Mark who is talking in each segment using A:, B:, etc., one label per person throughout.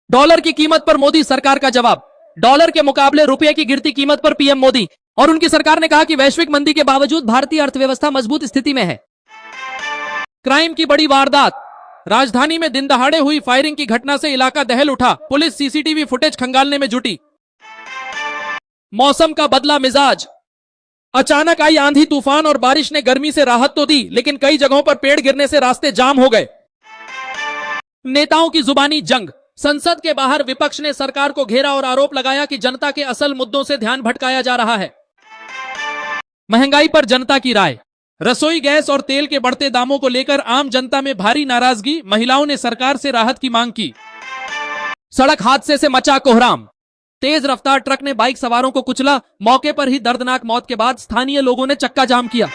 A: Dollar की कीमत पर मोदी सरकार का जवाब। डॉलर के मुकाबले रुपये की गिरती कीमत पर पीएम मोदी और उनकी सरकार ने कहा कि वैश्विक मंदी के बावजूद भारतीय अर्थव्यवस्था मजबूत स्थिति में है। क्राइम की बड़ी वारदात। राजधानी में दिन दहाड़े हुई फायरिंग की घटना से इलाका दहल उठा। पुलिस सीसीटीवी फुटेज खंगालने में जुटी। मौसम का बदला मिजाज। अचानक आई आंधी तूफान और बारिश ने गर्मी से राहत तो दी, लेकिन कई जगहों पर पेड़ गिरने से रास्ते जाम हो गए। नेताओं की जुबानी जंग। संसद के बाहर विपक्ष ने सरकार को घेरा और आरोप लगाया कि जनता के असल मुद्दों से ध्यान भटकाया जा रहा है। महंगाई पर जनता की राय। रसोई गैस और तेल के बढ़ते दामों को लेकर आम जनता में भारी नाराजगी। महिलाओं ने सरकार से राहत की मांग की। सड़क हादसे से मचा कोहराम। तेज रफ्तार ट्रक ने बाइक सवारों को कुचला। मौके पर ही दर्दनाक मौत के बाद स्थानीय लोगों ने चक्का जाम किया।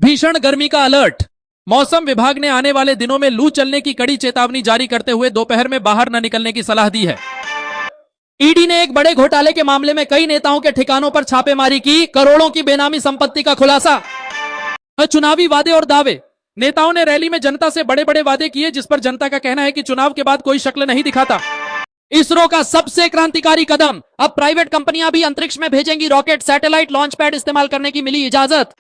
A: भीषण गर्मी का अलर्ट। मौसम विभाग ने आने वाले दिनों में लू चलने की कड़ी चेतावनी जारी करते हुए दोपहर में बाहर न निकलने की सलाह दी है। ईडी ने एक बड़े घोटाले के मामले में कई नेताओं के ठिकानों पर छापेमारी की। करोड़ों की बेनामी संपत्ति का खुलासा। चुनावी वादे और दावे। नेताओं ने रैली में जनता से बड़े बड़े वादे किए, जिस पर जनता का कहना है कि चुनाव के बाद कोई शक्ल नहीं दिखाता। इसरो का सबसे क्रांतिकारी कदम। अब प्राइवेट कंपनियां भी अंतरिक्ष में भेजेंगी रॉकेट। सैटेलाइट लॉन्च पैड इस्तेमाल करने की मिली इजाजत।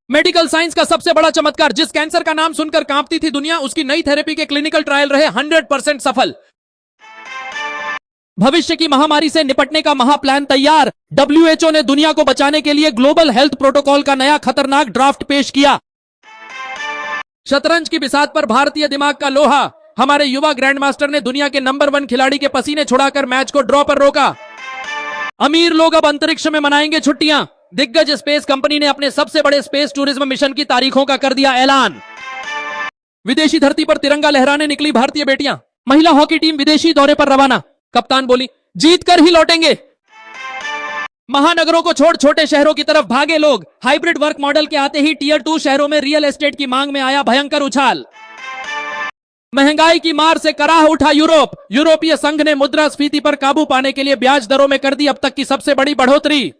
A: मेडिकल साइंस का सबसे बड़ा चमत्कार। जिस कैंसर का नाम सुनकर कांपती थी दुनिया, उसकी नई थेरेपी के क्लिनिकल ट्रायल रहे 100% सफल। भविष्य की महामारी से निपटने का महाप्लान तैयार। WHO ने दुनिया को बचाने के लिए ग्लोबल हेल्थ प्रोटोकॉल का नया खतरनाक ड्राफ्ट पेश किया। शतरंज की बिसात पर भारतीय दिमाग का लोहा। हमारे युवा ग्रैंडमास्टर ने दुनिया के नंबर 1 खिलाड़ी के पसीने छुड़ाकर मैच को ड्रॉ पर रोका। अमीर लोग अब अंतरिक्ष में मनाएंगे छुट्टियां। दिग्गज स्पेस कंपनी ने अपने सबसे बड़े स्पेस टूरिज्म मिशन की तारीखों का कर दिया ऐलान। विदेशी धरती पर तिरंगा लहराने निकली भारतीय बेटियां। महिला हॉकी टीम विदेशी दौरे पर रवाना। कप्तान बोली, जीत कर ही लौटेंगे। महानगरों को छोड़ छोटे शहरों की तरफ भागे लोग। हाइब्रिड वर्क मॉडल के आते ही टियर 2 शहरों में रियल एस्टेट की मांग में आया भयंकर उछाल। महंगाई की मार से कराह उठा यूरोप। यूरोपीय संघ ने मुद्रास्फीति पर काबू पाने के लिए ब्याज दरों में कर दी अब तक की सबसे बड़ी बढ़ोतरी।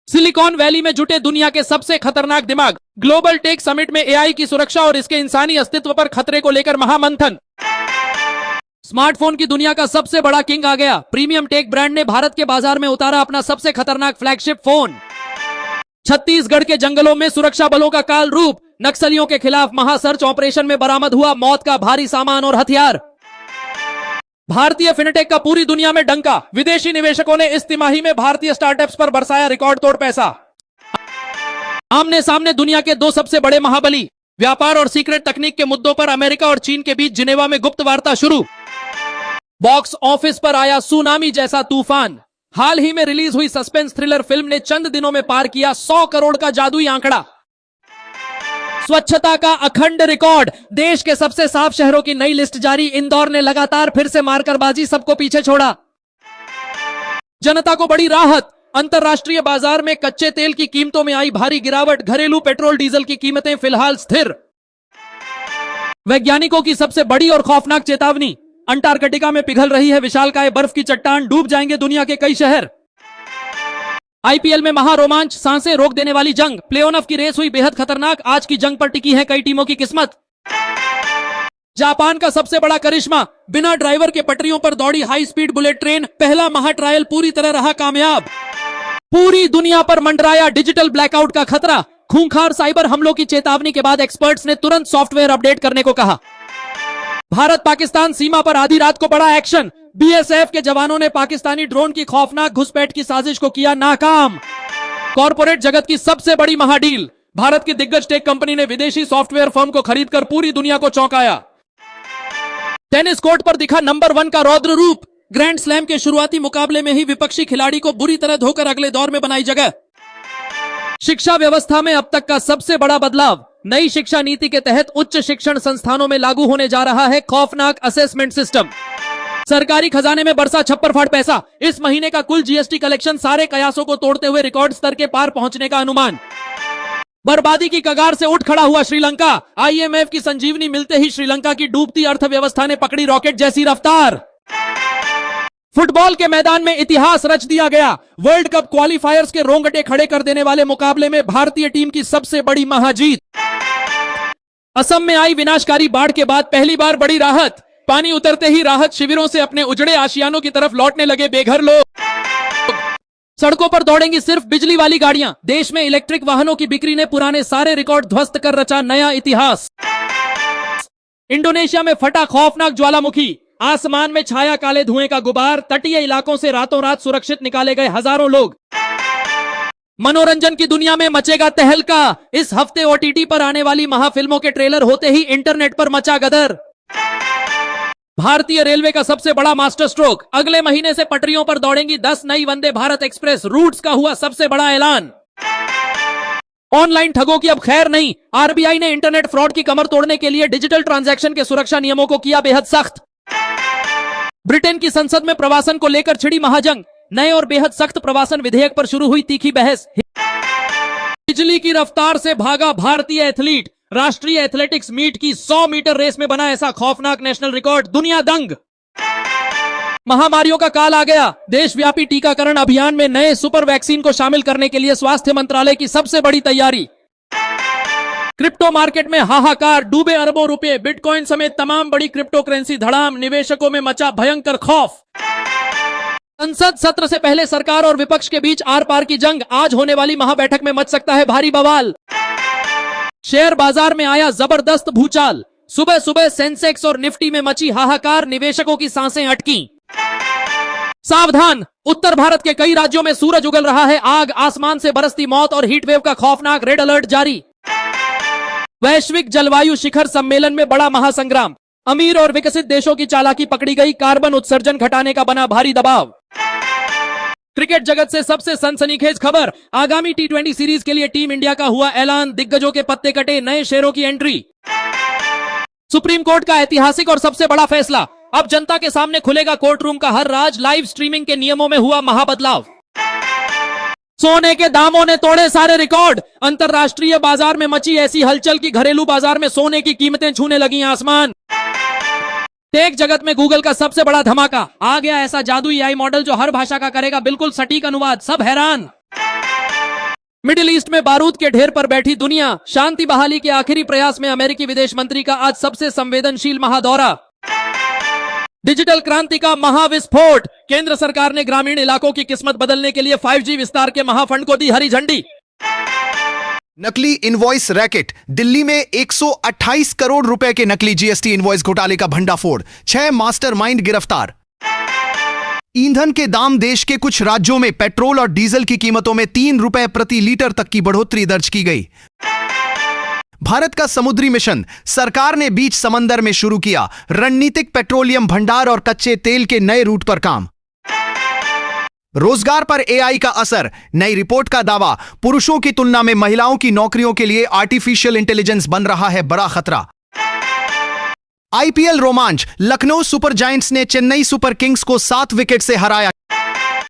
A: सिलिकॉन वैली में जुटे दुनिया के सबसे खतरनाक दिमाग। ग्लोबल टेक समिट में एआई की सुरक्षा और इसके इंसानी अस्तित्व पर खतरे को लेकर महामंथन। स्मार्टफोन की दुनिया का सबसे बड़ा किंग आ गया। प्रीमियम टेक ब्रांड ने भारत के बाजार में उतारा अपना सबसे खतरनाक फ्लैगशिप फोन। छत्तीसगढ़ के जंगलों में सुरक्षा बलों का काल रूप। नक्सलियों के खिलाफ महासर्च ऑपरेशन में बरामद हुआ मौत का भारी सामान और हथियार। भारतीय फिनटेक का पूरी दुनिया में डंका। विदेशी निवेशकों ने इस तिमाही में भारतीय स्टार्टअप्स पर बरसाया रिकॉर्ड तोड़ पैसा। आमने सामने दुनिया के 2 सबसे बड़े महाबली। व्यापार और सीक्रेट तकनीक के मुद्दों पर अमेरिका और चीन के बीच जिनेवा में गुप्त वार्ता शुरू। बॉक्स ऑफिस पर आया सुनामी जैसा तूफान। हाल ही में रिलीज हुई सस्पेंस थ्रिलर फिल्म ने चंद दिनों में पार किया 100 करोड़ का जादुई आंकड़ा। स्वच्छता का अखंड रिकॉर्ड। देश के सबसे साफ शहरों की नई लिस्ट जारी। इंदौर ने लगातार फिर से मारकर बाजी सबको पीछे छोड़ा। जनता को बड़ी राहत। अंतरराष्ट्रीय बाजार में कच्चे तेल की कीमतों में आई भारी गिरावट। घरेलू पेट्रोल डीजल की कीमतें फिलहाल स्थिर। वैज्ञानिकों की सबसे बड़ी और खौफनाक चेतावनी। अंटार्कटिका में पिघल रही है विशालकाय बर्फ की चट्टान। डूब जाएंगे दुनिया के कई शहर। आईपीएल में महारोमांच। सांसें रोक देने वाली जंग। प्लेऑफ की रेस हुई बेहद खतरनाक। आज की जंग पर टिकी है कई टीमों की किस्मत। जापान का सबसे बड़ा करिश्मा। बिना ड्राइवर के पटरियों पर दौड़ी हाई स्पीड बुलेट ट्रेन। पहला महा ट्रायल पूरी तरह रहा कामयाब। पूरी दुनिया पर मंडराया डिजिटल ब्लैकआउट का खतरा। खूंखार साइबर हमलों की चेतावनी के बाद एक्सपर्ट्स ने तुरंत सॉफ्टवेयर अपडेट करने को कहा। भारत पाकिस्तान सीमा पर आधी रात को बड़ा एक्शन। बीएसएफ के जवानों ने पाकिस्तानी ड्रोन की खौफनाक घुसपैठ की साजिश को किया नाकाम। कॉर्पोरेट जगत की सबसे बड़ी महाडील। भारत की दिग्गज टेक कंपनी ने विदेशी सॉफ्टवेयर फर्म को खरीदकर पूरी दुनिया को चौंकाया। टेनिस कोर्ट पर दिखा नंबर 1 का रौद्र रूप। ग्रैंड स्लैम के शुरुआती मुकाबले में ही विपक्षी खिलाड़ी को बुरी तरह धोकर अगले दौर में बनाई जगह। शिक्षा व्यवस्था में अब तक का सबसे बड़ा बदलाव। नई शिक्षा नीति के तहत उच्च शिक्षण संस्थानों में लागू होने जा रहा है खौफनाक असेसमेंट सिस्टम। सरकारी खजाने में बरसा छप्पर फाड़ पैसा। इस महीने का कुल जीएसटी कलेक्शन सारे कयासों को तोड़ते हुए रिकॉर्ड स्तर के पार पहुंचने का अनुमान। बर्बादी की कगार से उठ खड़ा हुआ श्रीलंका। आईएमएफ की संजीवनी मिलते ही श्रीलंका की डूबती अर्थव्यवस्था ने पकड़ी रॉकेट जैसी रफ्तार। फुटबॉल के मैदान में इतिहास रच दिया गया। वर्ल्ड कप क्वालिफायर्स के रोंगटे खड़े कर देने वाले मुकाबले में भारतीय टीम की सबसे बड़ी महाजीत। असम में आई विनाशकारी बाढ़ के बाद पहली बार बड़ी राहत। पानी उतरते ही राहत शिविरों से अपने उजड़े आशियानों की तरफ लौटने लगे बेघर लोग। सड़कों पर दौड़ेंगी सिर्फ बिजली वाली गाड़ियां। देश में इलेक्ट्रिक वाहनों की बिक्री ने पुराने सारे रिकॉर्ड ध्वस्त कर रचा नया इतिहास। इंडोनेशिया में फटा खौफनाक ज्वालामुखी, आसमान में छाया काले धुएं का गुबार, तटीय इलाकों से रातों रात सुरक्षित निकाले गए हजारों लोग। मनोरंजन की दुनिया में मचेगा तहलका। इस हफ्ते ओटीटी पर आने वाली महाफिल्मों के ट्रेलर होते ही इंटरनेट पर मचा गदर। भारतीय रेलवे का सबसे बड़ा मास्टर स्ट्रोक, अगले महीने से पटरियों पर दौड़ेंगी 10 नई वंदे भारत एक्सप्रेस रूट्स का हुआ सबसे बड़ा ऐलान। ऑनलाइन ठगों की अब खैर नहीं, आरबीआई ने इंटरनेट फ्रॉड की कमर तोड़ने के लिए डिजिटल ट्रांजैक्शन के सुरक्षा नियमों को किया बेहद सख्त। ब्रिटेन की संसद में प्रवासन को लेकर छिड़ी महाजंग, नए और बेहद सख्त प्रवासन विधेयक पर शुरू हुई तीखी बहस। बिजली की रफ्तार से भागा भारतीय एथलीट, राष्ट्रीय एथलेटिक्स मीट की 100 मीटर रेस में बना ऐसा खौफनाक नेशनल रिकॉर्ड, दुनिया दंग। महामारियों का काल आ गया, देशव्यापी टीकाकरण अभियान में नए सुपर वैक्सीन को शामिल करने के लिए स्वास्थ्य मंत्रालय की सबसे बड़ी तैयारी। क्रिप्टो मार्केट में हाहाकार, डूबे अरबों रुपए, बिटकॉइन समेत तमाम बड़ी क्रिप्टो करेंसी धड़ाम, निवेशकों में मचा भयंकर खौफ। संसद सत्र से पहले सरकार और विपक्ष के बीच आर पार की जंग, आज होने वाली महाबैठक में मच सकता है भारी बवाल। शेयर बाजार में आया जबरदस्त भूचाल, सुबह सुबह सेंसेक्स और निफ्टी में मची हाहाकार, निवेशकों की सांसें अटकी। सावधान, उत्तर भारत के कई राज्यों में सूरज उगल रहा है आग, आसमान से बरसती मौत और हीटवेव का खौफनाक रेड अलर्ट जारी। वैश्विक जलवायु शिखर सम्मेलन में बड़ा महासंग्राम, अमीर और विकसित देशों की चालाकी पकड़ी गई, कार्बन उत्सर्जन घटाने का बना भारी दबाव। क्रिकेट जगत से सबसे सनसनीखेज खबर, आगामी टी20 सीरीज के लिए टीम इंडिया का हुआ ऐलान, दिग्गजों के पत्ते कटे, नए शेयरों की एंट्री। सुप्रीम कोर्ट का ऐतिहासिक और सबसे बड़ा फैसला, अब जनता के सामने खुलेगा कोर्ट रूम का हर राज, लाइव स्ट्रीमिंग के नियमों में हुआ महाबदलाव। सोने के दामों ने तोड़े सारे रिकॉर्ड, अंतरराष्ट्रीय बाजार में मची ऐसी हलचल की घरेलू बाजार में सोने की कीमतें छूने लगी आसमान। टेक जगत में गूगल का सबसे बड़ा धमाका, आ गया ऐसा जादुई एआई मॉडल जो हर भाषा का करेगा बिल्कुल सटीक अनुवाद, सब हैरान। मिडिल ईस्ट में बारूद के ढेर पर बैठी दुनिया, शांति बहाली के आखिरी प्रयास में अमेरिकी विदेश मंत्री का आज सबसे संवेदनशील महादौरा। डिजिटल क्रांति का महाविस्फोट, केंद्र सरकार ने ग्रामीण इलाकों की किस्मत बदलने के लिए 5G विस्तार के महाफंड को दी हरी झंडी।
B: नकली इनवॉइस रैकेट, दिल्ली में 128 करोड़ रुपए के नकली जीएसटी इनवॉइस घोटाले का भंडाफोड़, 6 मास्टरमाइंड गिरफ्तार। ईंधन के दाम, देश के कुछ राज्यों में पेट्रोल और डीजल की कीमतों में 3 रुपए प्रति लीटर तक की बढ़ोतरी दर्ज की गई। भारत का समुद्री मिशन, सरकार ने बीच समंदर में शुरू किया रणनीतिक पेट्रोलियम भंडार और कच्चे तेल के नए रूट पर काम। रोजगार पर एआई का असर, नई रिपोर्ट का दावा, पुरुषों की तुलना में महिलाओं की नौकरियों के लिए आर्टिफिशियल इंटेलिजेंस बन रहा है बड़ा खतरा। आईपीएल रोमांच, लखनऊ सुपर जायंट्स ने चेन्नई सुपर किंग्स को 7 विकेट से हराया।